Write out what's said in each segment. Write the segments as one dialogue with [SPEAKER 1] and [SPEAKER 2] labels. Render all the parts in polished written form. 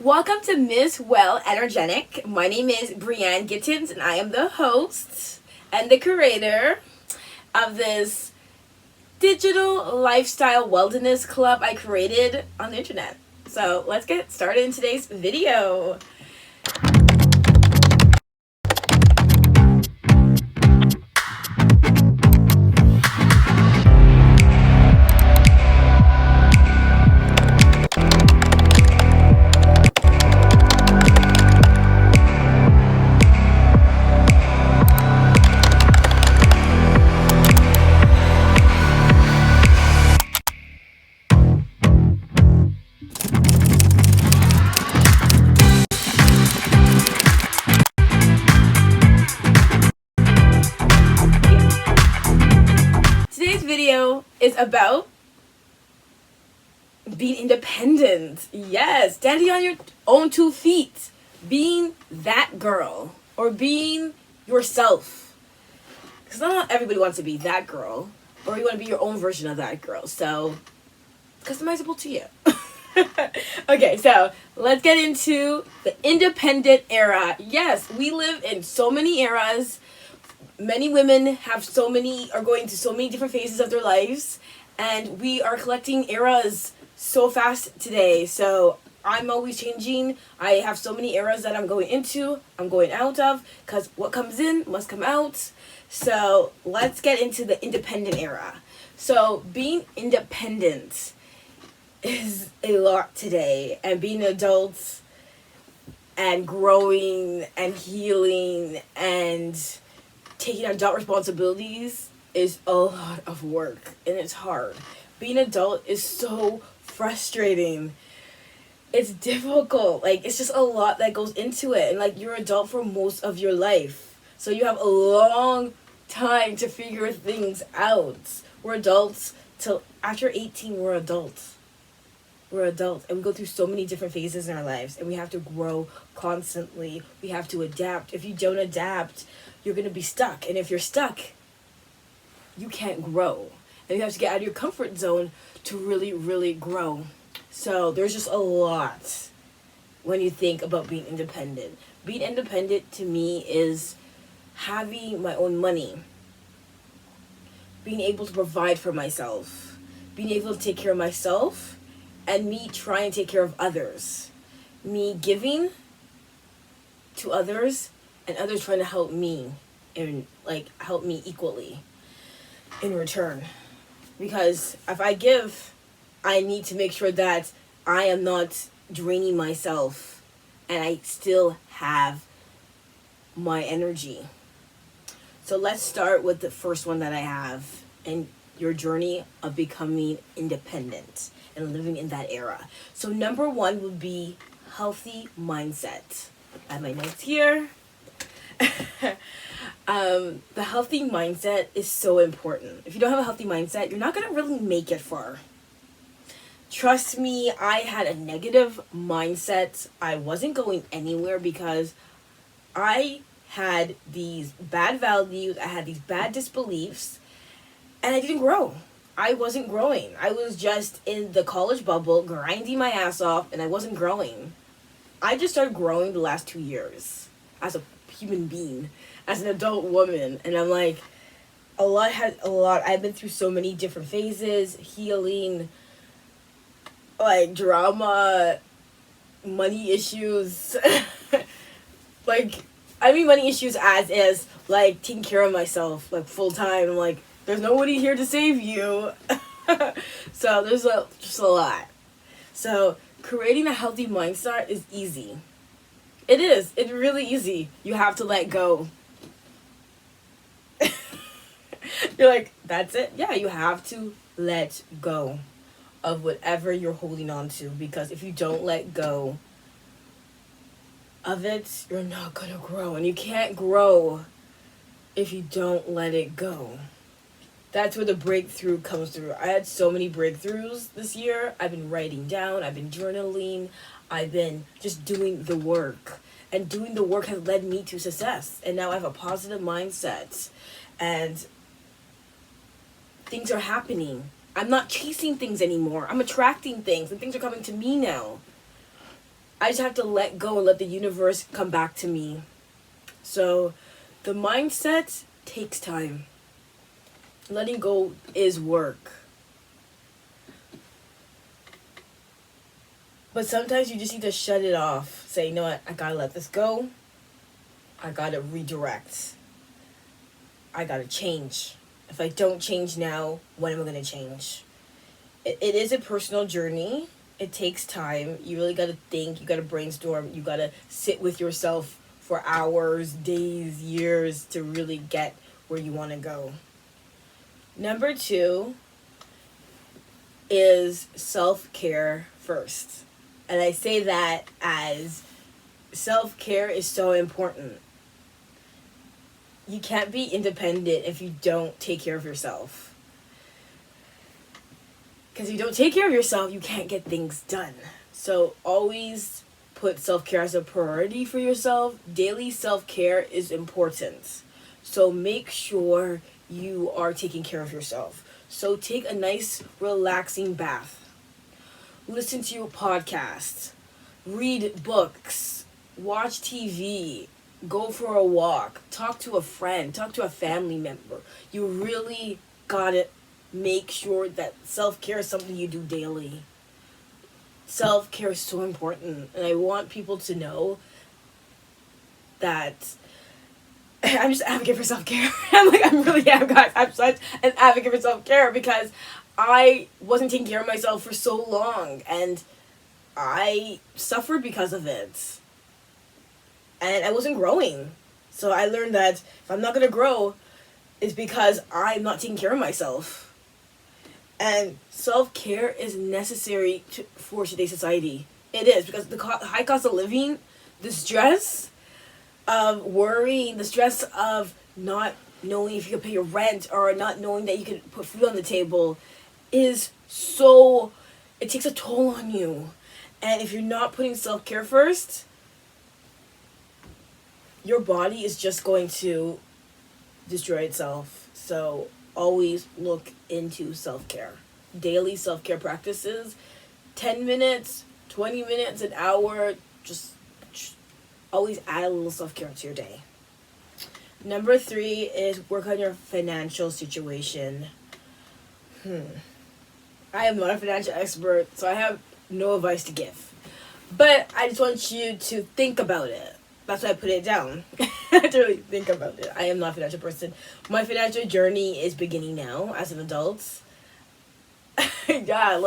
[SPEAKER 1] Welcome to Miss Well Energetic. My name is Brianne Gittins, and I am the host and the creator of this digital lifestyle wellness club I created on the internet. So let's get started in today's video. Today's video is about being independent. Yes, standing on your own 2 feet. Being that girl or being yourself. Because not everybody wants to be that girl, or you want to be your own version of that girl. So, customizable to you. Okay, so let's get into the independent era. Yes, we live in so many eras. Many women are going through so many different phases of their lives, and we are collecting eras so fast today. So I'm always changing. I have so many eras that I'm going into, I'm going out of, because what comes in must come out. So let's get into the independent era. So being independent is a lot today, and being an adult and growing and healing and taking adult responsibilities is a lot of work, and it's hard. Being an adult is so frustrating. It's difficult. Like, it's just a lot that goes into it, and like, you're an adult for most of your life, so you have a long time to figure things out. We're adults till after 18. We're adults, and we go through so many different phases in our lives, and we have to grow constantly. We have to adapt. If you don't adapt, you're going to be stuck. And if you're stuck, you can't grow. And you have to get out of your comfort zone to really, really grow. So there's just a lot when you think about being independent. Being independent to me is having my own money, being able to provide for myself, being able to take care of myself, and me trying to take care of others. Me giving to others, and others trying to help me, and like help me equally in return. Because if I give, I need to make sure that I am not draining myself, and I still have my energy. So let's start with the first one that I have, and your journey of becoming independent and living in that era. So number 1 would be healthy mindset. I have my notes here. The healthy mindset is so important. If you don't have a healthy mindset, you're not going to really make it far. Trust me, I had a negative mindset. I wasn't going anywhere because I had these bad values, I had these bad disbeliefs, and I didn't grow. I wasn't growing. I was just in the college bubble, grinding my ass off, and I wasn't growing. I just started growing the last 2 years as a human being, as an adult woman, and I'm like, a lot. I've been through so many different phases, healing, like drama, money issues, money issues as is, like, taking care of myself, like, full time. I'm like, there's nobody here to save you. So there's just a lot. So creating a healthy mindset is easy. It is. It's really easy. You have to let go. You're like, that's it? Yeah, you have to let go of whatever you're holding on to, because if you don't let go of it, you're not gonna grow, and you can't grow if you don't let it go. That's where the breakthrough comes through. I had so many breakthroughs this year. I've been writing down, I've been journaling, I've been just doing the work. And doing the work has led me to success. And now I have a positive mindset. And things are happening. I'm not chasing things anymore. I'm attracting things, and things are coming to me now. I just have to let go and let the universe come back to me. So the mindset takes time. Letting go is work. But sometimes you just need to shut it off. Say, you know what, I gotta let this go. I gotta redirect. I gotta change. If I don't change now, when am I gonna change? It is a personal journey. It takes time. You really gotta think. You gotta brainstorm. You gotta sit with yourself for hours, days, years to really get where you want to go. Number 2 is self-care first. And I say that as self-care is so important. You can't be independent if you don't take care of yourself. Because if you don't take care of yourself, you can't get things done. So always put self-care as a priority for yourself. Daily self-care is important. So make sure you are taking care of yourself. So take a nice, relaxing bath. Listen to your podcast. Read books. Watch TV. Go for a walk. Talk to a friend. Talk to a family member. You really gotta make sure that self-care is something you do daily. Self-care is so important. And I want people to know that I'm just an advocate for self-care. I'm really am, guys. I'm such an advocate for self-care because I wasn't taking care of myself for so long. And I suffered because of it. And I wasn't growing. So I learned that if I'm not going to grow, it's because I'm not taking care of myself. And self-care is necessary for today's society. It is, because the high cost of living, the stress of worrying, the stress of not knowing if you can pay your rent or not knowing that you can put food on the table is so, it takes a toll on you. And if you're not putting self-care first, your body is just going to destroy itself. So always look into self-care. Daily self-care practices, 10 minutes, 20 minutes, an hour, just always add a little self-care to your day. Number 3 is work on your financial situation. I am not a financial expert, so I have no advice to give. But I just want you to think about it. That's why I put it down. To really think about it. I am not a financial person. My financial journey is beginning now as an adult. Yeah,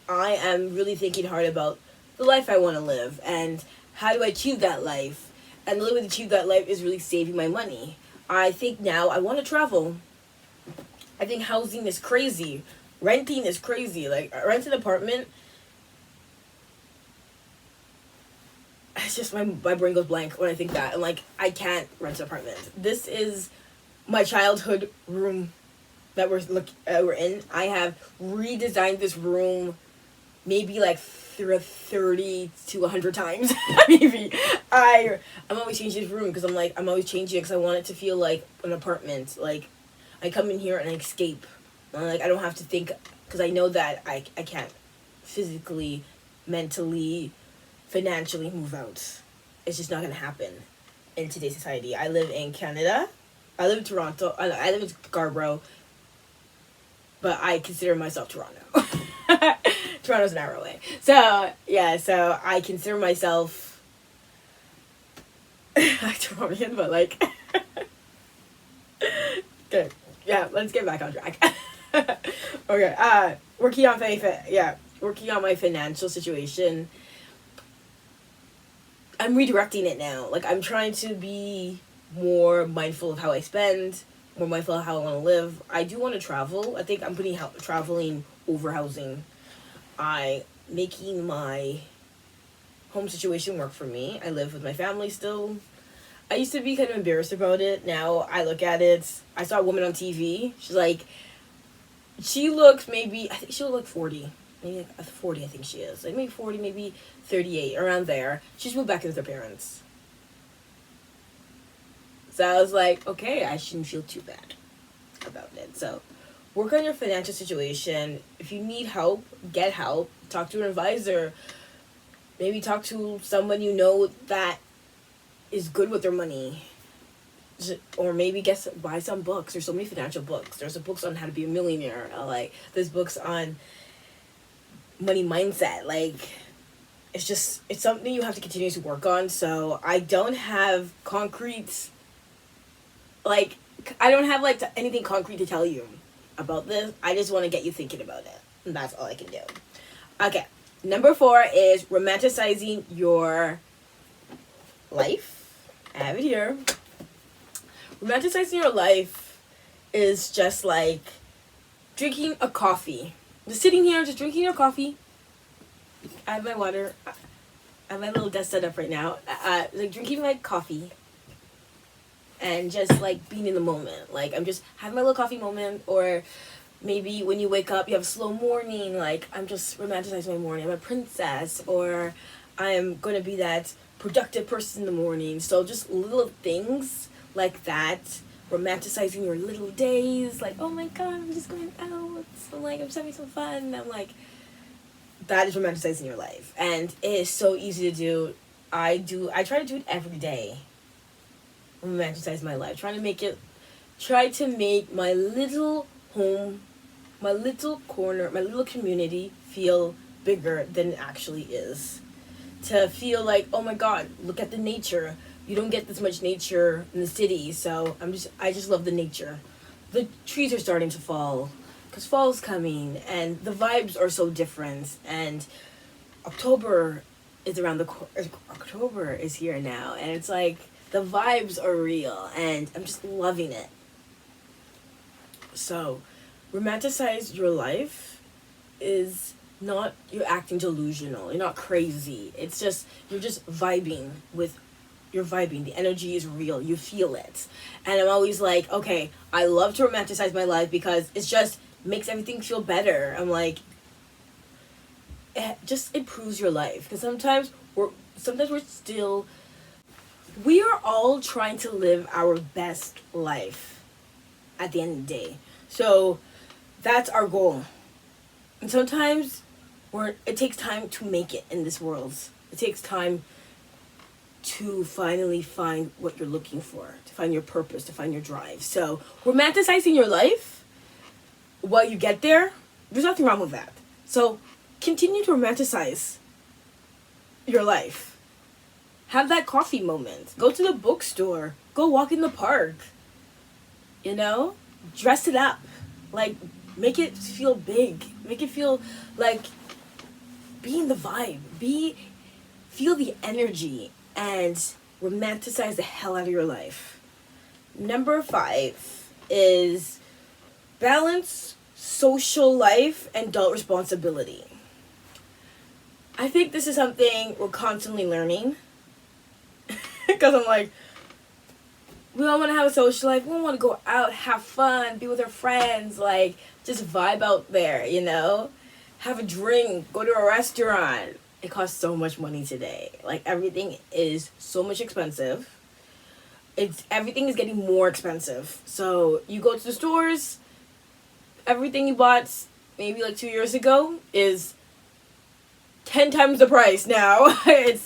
[SPEAKER 1] I am really thinking hard about the life I want to live and how do I achieve that life. And the only way to achieve that life is really saving my money. I think now I want to travel. I think housing is crazy. Renting is crazy. Rent an apartment. It's just my brain goes blank when I think that. And I can't rent an apartment. This is my childhood room that we're in. I have redesigned this room maybe 30 to 100 times. Maybe. I'm always changing this room because I'm always changing it because I want it to feel like an apartment. I come in here and I escape. I don't have to think because I know that I can't physically, mentally, financially move out. It's just not going to happen in today's society. I live in Canada. I live in Toronto. I live in Scarborough. But I consider myself Toronto. Toronto's an hour away. So, yeah, so I consider myself Toronto, but good. Yeah, let's get back on track. Okay, working on my financial situation. I'm redirecting it now. I'm trying to be more mindful of how I spend, more mindful of how I want to live. I do want to travel. I think I'm putting traveling over housing. Making my home situation work for me. I live with my family still. I used to be kind of embarrassed about it. Now I look at it. I saw a woman on TV. She looks maybe, I think she'll look 40. Maybe 40, I think she is. Maybe 40, maybe 38, around there. She's moved back in with her parents. So I was like, okay, I shouldn't feel too bad about it. So work on your financial situation. If you need help, get help. Talk to an advisor. Maybe talk to someone you know that is good with their money. Or maybe buy some books. There's so many financial books. There's books on how to be a millionaire. There's books on money mindset. It's something you have to continue to work on. So I don't have anything concrete to tell you about this. I just want to get you thinking about it. And that's all I can do. Okay. Number 4 is romanticizing your life. I have it here. Romanticizing your life is just like drinking a coffee. Just sitting here, just drinking your coffee. I have my water. I have my little desk set up right now. Drinking my coffee. And just being in the moment. I'm just having my little coffee moment. Or maybe when you wake up, you have a slow morning. I'm just romanticizing my morning. I'm a princess. Or I'm going to be that productive person in the morning. So just little things like that. Romanticizing your little days. Oh my god, I'm just going out. I'm just having some fun. That is romanticizing your life. And it is so easy to do. I try to do it every day. Romanticize my life. Try to make my little home, my little corner, my little community feel bigger than it actually is. To feel oh my god, look at the nature. You don't get this much nature in the city, so I just love the nature. The trees are starting to fall because fall's coming, and the vibes are so different. And October is October is here now, and it's the vibes are real, and I'm just loving it. So, romanticize your life is not you're acting delusional. You're not crazy. It's just you're just vibing. The energy is real. You feel it. And I'm always okay, I love to romanticize my life because it just makes everything feel better. I'm it just improves your life. Because sometimes we are all trying to live our best life at the end of the day. So that's our goal. And sometimes it takes time to make it in this world. It takes time to finally find what you're looking for, to find your purpose, to find your drive. So romanticizing your life while you get there, there's nothing wrong with that. So continue to romanticize your life. Have that coffee moment. Go to the bookstore. Go walk in the park. Dress it up. Make it feel big. Make it feel be in the vibe. Feel the energy. And romanticize the hell out of your life. Number 5 is balance social life and adult responsibility. I think this is something we're constantly learning. Because I'm we all want to have a social life. We want to go out, have fun, be with our friends, just vibe out there, have a drink, go to a restaurant. It costs so much money today. Everything is so much expensive. Everything is getting more expensive. So you go to the stores, everything you bought maybe 2 years ago is 10 times the price now. It's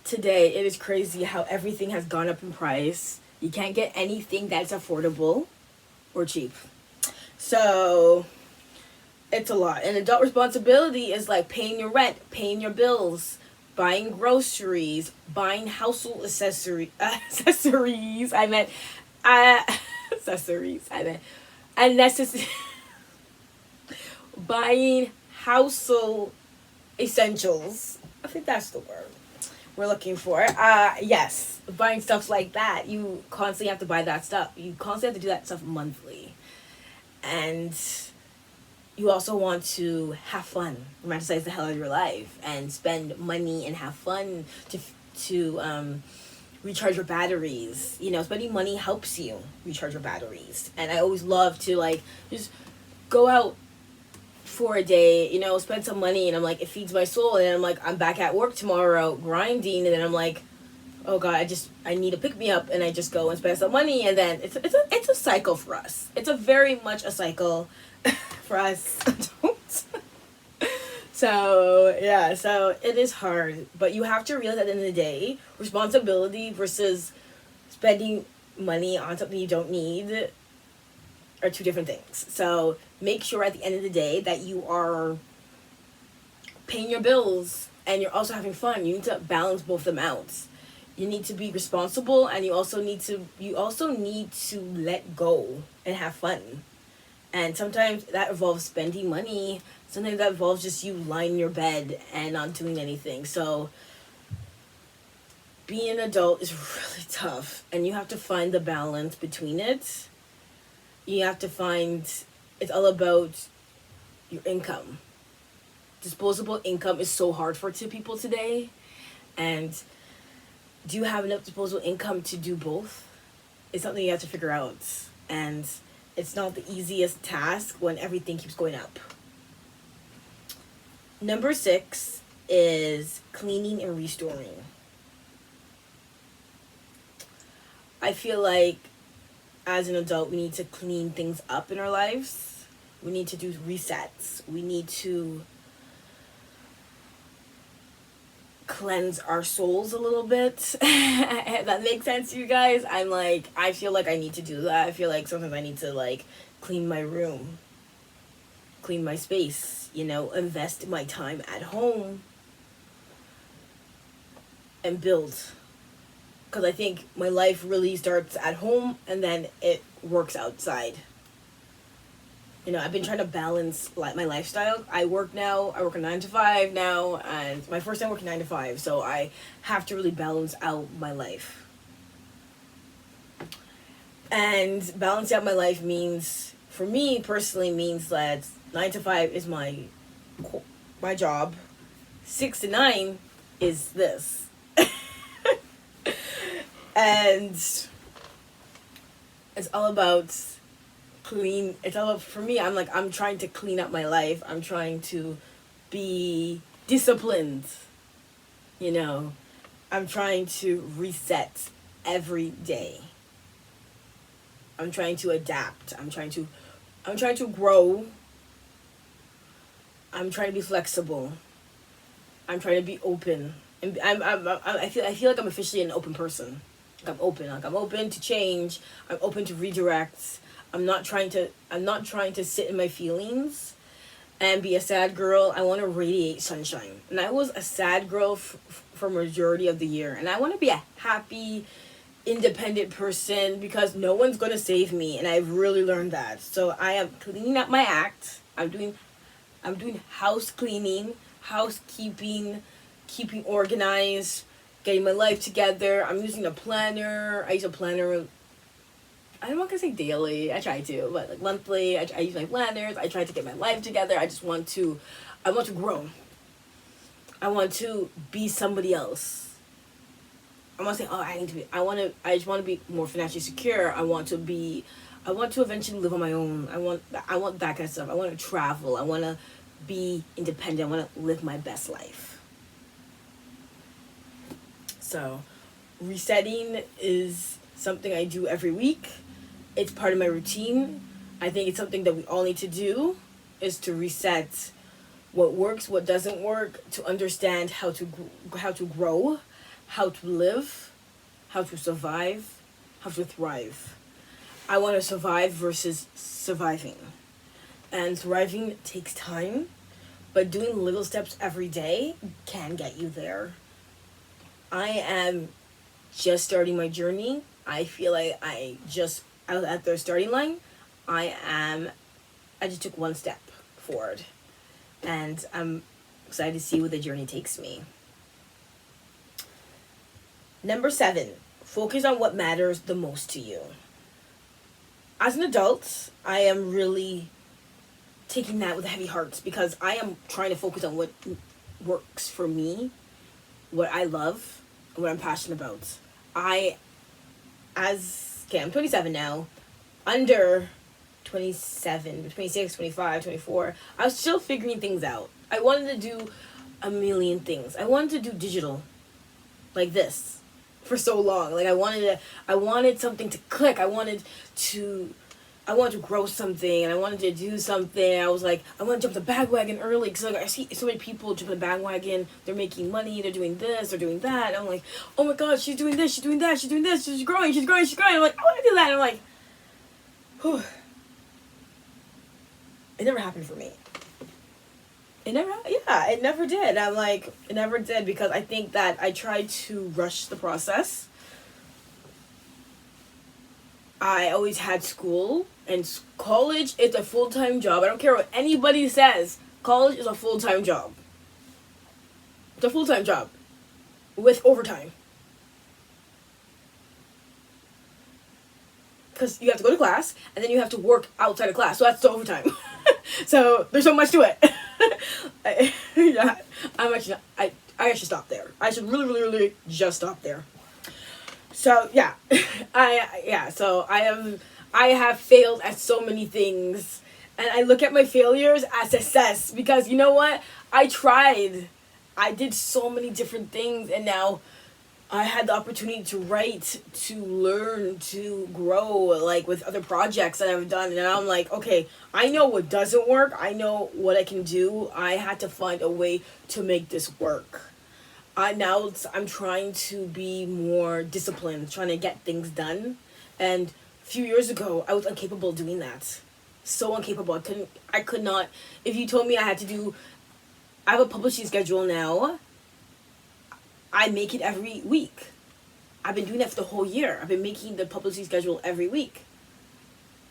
[SPEAKER 1] today it is crazy how everything has gone up in price. You can't get anything that's affordable or cheap. So it's a lot. And adult responsibility is paying your rent, paying your bills, buying groceries, buying household accessories. I meant accessories. I meant unnecessary. Buying household essentials. I think that's the word we're looking for. Yes, buying stuff like that. You constantly have to buy that stuff. You constantly have to do that stuff monthly. And you also want to have fun, romanticize the hell out of your life, and spend money and have fun to recharge your batteries. Spending money helps you recharge your batteries. And I always love to just go out for a day, spend some money, and I'm it feeds my soul. And then I'm back at work tomorrow grinding, and then I'm oh god, I need to pick me up, and I just go and spend some money, and then it's a cycle for us. It's a very much a cycle for us. So, yeah, so it is hard. But you have to realize at the end of the day, responsibility versus spending money on something you don't need are two different things. So make sure at the end of the day that you are paying your bills and you're also having fun. You need to balance both of them out. You need to be responsible, and you also need to let go and have fun. And sometimes that involves spending money. Sometimes that involves just you lying in your bed and not doing anything. So being an adult is really tough, and you have to find the balance between it. You have to find, it's all about your income. Disposable income is so hard for two people today. And do you have enough disposable income to do both? It's something you have to figure out. And it's not the easiest task when everything keeps going up. Number 6 is cleaning and restoring. I feel like as an adult, we need to clean things up in our lives. We need to do resets. We need to cleanse our souls a little bit. If that makes sense to you guys. I feel like I need to do that. I feel like sometimes I need to like clean my room, clean my space, invest my time at home and build. Because I think my life really starts at home and then it works outside. I've been trying to balance my lifestyle. I work a 9 to 5 now, and my first time working 9 to 5, so I have to really balance out my life. And balance out my life means, for me personally, means that 9 to 5 is my job. 6 to 9 is this. And it's all about for me, I'm trying to clean up my life. I'm trying to be disciplined. I'm trying to reset every day. I'm trying to adapt. I'm trying to grow. I'm trying to be flexible. I'm trying to be open. And I feel like I'm officially an open person. I'm open to change. I'm open to redirect. I'm not trying to sit in my feelings and be a sad girl. I want to radiate sunshine. And I was a sad girl for majority of the year. And I want to be a happy, independent person because no one's going to save me. And I've really learned that. So I am cleaning up my act. I'm doing house cleaning, housekeeping, keeping organized, getting my life together. I'm using a planner. I use a planner. I'm not gonna say daily. I try to, but like monthly. I use my planners. I try to get my life together. I want to grow. I want to be somebody else. I want to say, I just want to be more financially secure. I want to eventually live on my own. I want that kind of stuff. I want to travel. I want to be independent. I want to live my best life. So, resetting is something I do every week. It's part of my routine. I think it's something that we all need to do, is to reset what works, what doesn't work, to understand how to grow, how to live, how to survive, how to thrive. I want to survive versus surviving. And thriving takes time, but doing little steps every day can get you there. I am just starting my journey. I feel like I was at the starting line. I just took one step forward. And I'm excited to see where the journey takes me. Number 7, focus on what matters the most to you. As an adult, I am really taking that with heavy hearts because I am trying to focus on what works for me, what I love, and what I'm passionate about. I'm 27 now. Under 27, 26, 25, 24, I was still figuring things out. I wanted to do a million things. I wanted to do digital like this for so long. Like I wanted something to click. I wanted to I wanted to grow something and I wanted to do something. I was like, I want to jump the bandwagon early because like, I see so many people jump the bandwagon. They're making money. They're doing this. They're doing that. And I'm like, oh my God, she's doing this. She's doing that. She's doing this. She's growing. She's growing. She's growing. I'm like, I want to do that. And I'm like, whew. It never happened for me. It never did. I'm like, it never did because I think that I tried to rush the process. I always had school, and college is a full-time job. I don't care what anybody says. College is a full-time job. It's a full-time job with overtime. Because you have to go to class, and then you have to work outside of class. So that's the overtime. So there's so much to it. Yeah, I'm actually not, I should stop there. I should really just stop there. So yeah, I have failed at so many things, and I look at my failures as success because you know what? I tried. I did so many different things, and now I had the opportunity to write, to learn, to grow, like with other projects that I've done. And I'm like, okay, I know what doesn't work. I know what I can do. I had to find a way to make this work. I'm trying to be more disciplined, trying to get things done. And a few years ago, I was incapable of doing that. So incapable. I could not. If you told me I have a publishing schedule now. I make it every week. I've been doing that for the whole year. I've been making the publishing schedule every week.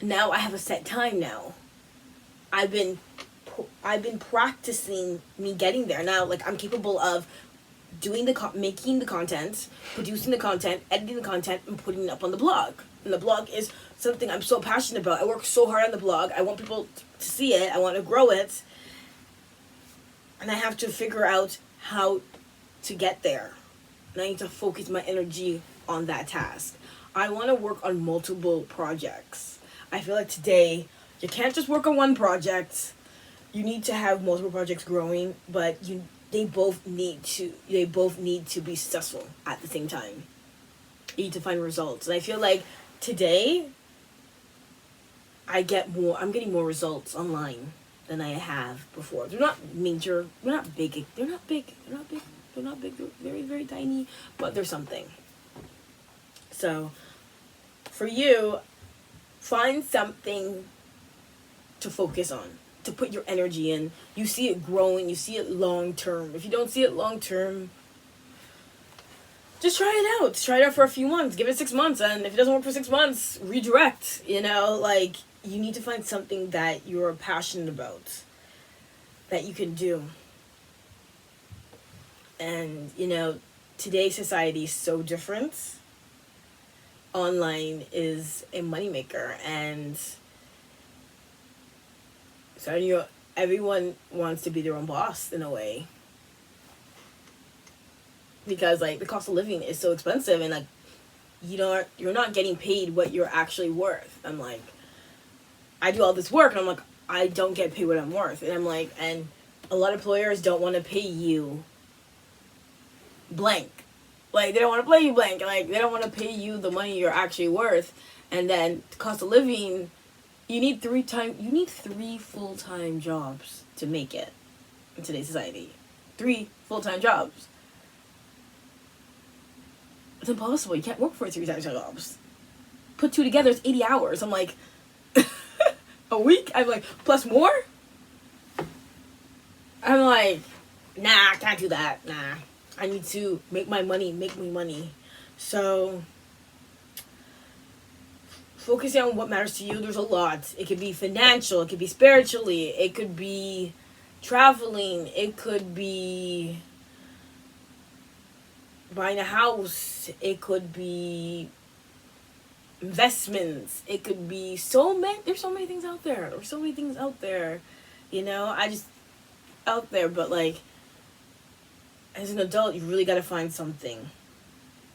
[SPEAKER 1] Now I have a set time now. I've been practicing me getting there. Now, like, I'm capable of making the content, producing the content, editing the content, and putting it up on the blog. And the blog is something I'm so passionate about. I work so hard on the blog. I want people to see it. I want to grow it. And I have to figure out how to get there. And I need to focus my energy on that task. I want to work on multiple projects. I feel like today, you can't just work on one project. You need to have multiple projects growing, but they both need to be successful at the same time. You need to find results. And I feel like today, I'm getting more results online than I have before. They're not major, they're not big, they're very, very tiny, but they're something. So, for you, find something to focus on, to put your energy in. You see it growing, you see it long term. If you don't see it long term, just try it out. Try it out for a few months. Give it 6 months, and if it doesn't work for 6 months, redirect. You need to find something that you're passionate about, that you can do. And, today's society is so different. Online is a moneymaker, and so everyone wants to be their own boss in a way. Because, like, the cost of living is so expensive, and, like, you're not getting paid what you're actually worth. I'm like, I do all this work, and I'm like, I don't get paid what I'm worth. And I'm like, and a lot of employers don't want to pay you blank. Like, they don't want to pay you blank. Like, they don't want to pay you the money you're actually worth. And then the cost of living, you need 3 full-time jobs to make it in today's society. 3 full-time jobs. It's impossible. You can't work for 3 full-time jobs. Put 2 together, it's 80 hours. I'm like, a week? I'm like, plus more? I'm like, nah, I can't do that. Nah. I need to make me money. So, focusing on what matters to you, there's a lot. It could be financial, it could be spiritually, it could be traveling, it could be buying a house, it could be investments, it could be there's so many things out there. Out there, but like, as an adult, you really got to find something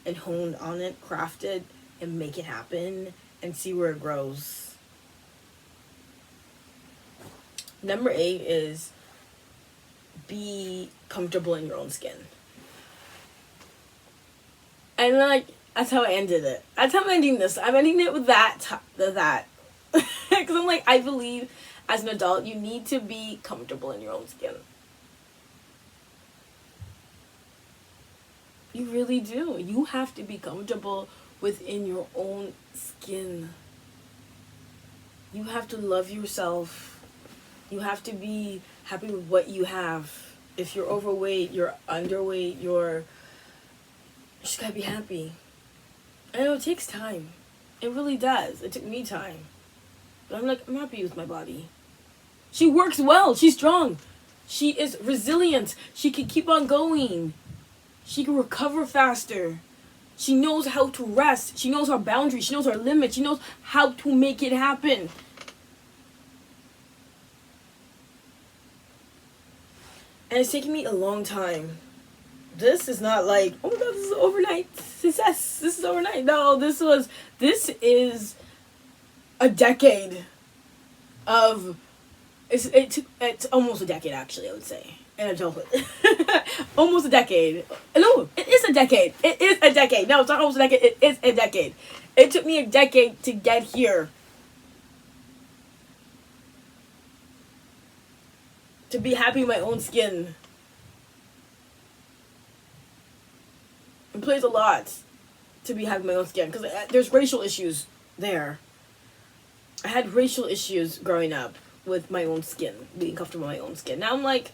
[SPEAKER 1] and hone on it, craft it, and make it happen, and see where it grows. Number 8 is be comfortable in your own skin. And like, that's how I ended it. That's how I'm ending this. I'm ending it with that. Because I'm like, I believe as an adult, you need to be comfortable in your own skin. You really do. You have to be comfortable within your own skin. You have to love yourself. You have to be happy with what you have. If you're overweight, you're underweight, you just gotta be happy. I know it takes time. It really does. It took me time. But I'm like, I'm happy with my body. She works well. She's strong. She is resilient. She can keep on going. She can recover faster. She knows how to rest. She knows her boundaries. She knows her limits. She knows how to make it happen. And it's taken me a long time. This is not like, oh my god, this is overnight success. This is overnight. No, this is a decade of, it's almost a decade actually, I would say, in adulthood. Almost a decade. No, it is a decade. It is a decade. No, it's not almost a decade. It is a decade. It took me a decade to get here. To be happy in my own skin. It plays a lot to be happy in my own skin. Because there's racial issues there. I had racial issues growing up with my own skin. Being comfortable in my own skin. Now I'm like,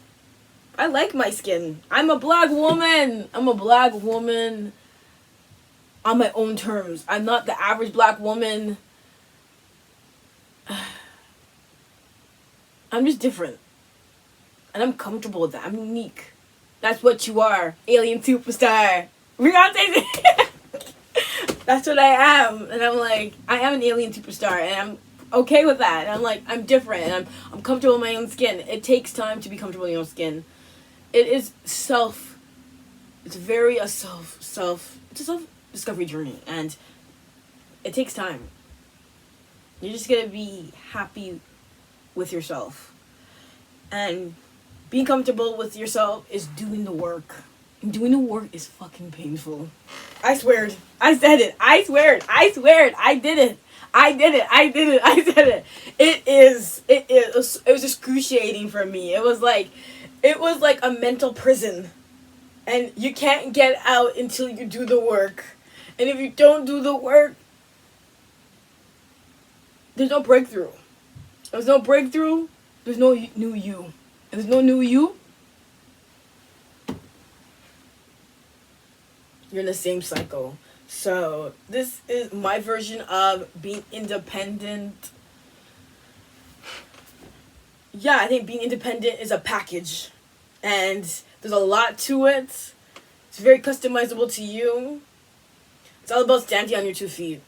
[SPEAKER 1] I like my skin. I'm a black woman. I'm a black woman on my own terms. I'm not the average black woman. I'm just different. And I'm comfortable with that. I'm unique. That's what you are. Alien superstar. Beyonce. That's what I am. And I'm like, I am an alien superstar. And I'm okay with that. And I'm like, I'm different. And I'm comfortable in my own skin. It takes time to be comfortable in your own skin. It is it's very it's a self-discovery journey. And it takes time. You're just going to be happy with yourself. And being comfortable with yourself is doing the work. And doing the work is fucking painful. I swear. I said it. I swear. I swear. I did it. I did it. I did it. I did it. It was excruciating for me. It was like a mental prison. And you can't get out until you do the work. And if you don't do the work, there's no breakthrough. There's no breakthrough. There's no new you. And there's no new you, you're in the same cycle. So this is my version of being independent. Yeah, I think being independent is a package. And there's a lot to it. It's very customizable to you. It's all about standing on your 2 feet.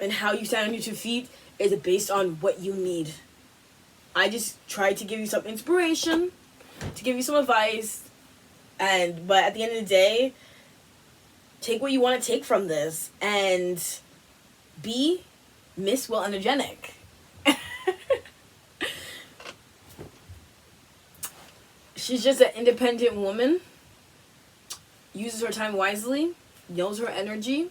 [SPEAKER 1] And how you stand on your 2 feet is based on what you need. I just tried to give you some inspiration, to give you some advice, but at the end of the day, take what you want to take from this and be Miss Well Energetic. She's just an independent woman, uses her time wisely, knows her energy,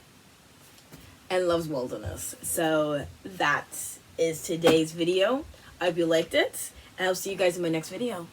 [SPEAKER 1] and loves wilderness. So that is today's video. I hope you liked it, and I'll see you guys in my next video.